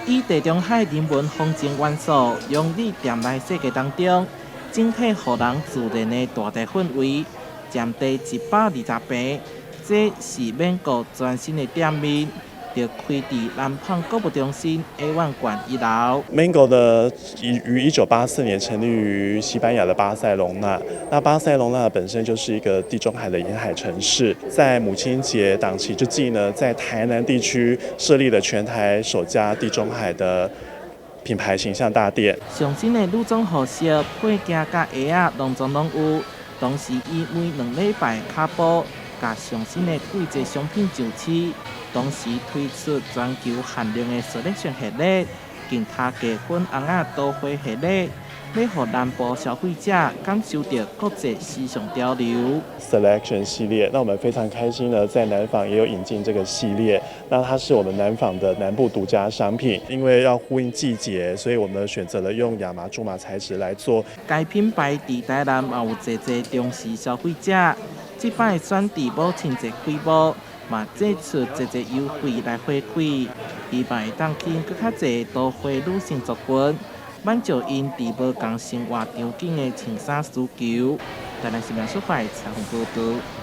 以地中海人文风情元素融入店内设计当中，整体予人自然的大地氛围。占地120平，这是美国全新的店面，就开伫南方购物中心 A1 馆1楼。Mango 呢，于1984年成立于西班牙的巴塞隆纳。那巴塞隆纳本身就是一个地中海的沿海城市，在母亲节档期之际呢，在台南地区设立了全台首家地中海的品牌形象大店。上新的女装服饰、配件甲鞋仔拢总拢有。同时，以每2礼拜卡补，甲上新的季节商品上市。同时推出全球限量的selection系列，其他价粉红仔都会系列，要让南部消费者感受到国际时尚潮流。Selection 系列，那我们非常开心呢，在南纺也有引进这个系列。那它是我们南纺的南部独家商品，因为要呼应季节，所以我们选择了用亚麻苎麻材质来做。该品牌伫台南也有侪重视消费者，这摆选伫母亲节开幕，嘛祭出侪优惠来回馈，希望会当吸引更较侪都会女性族群，满足因伫无同生活条件的穿衫需求。台南新闻出版采访报道。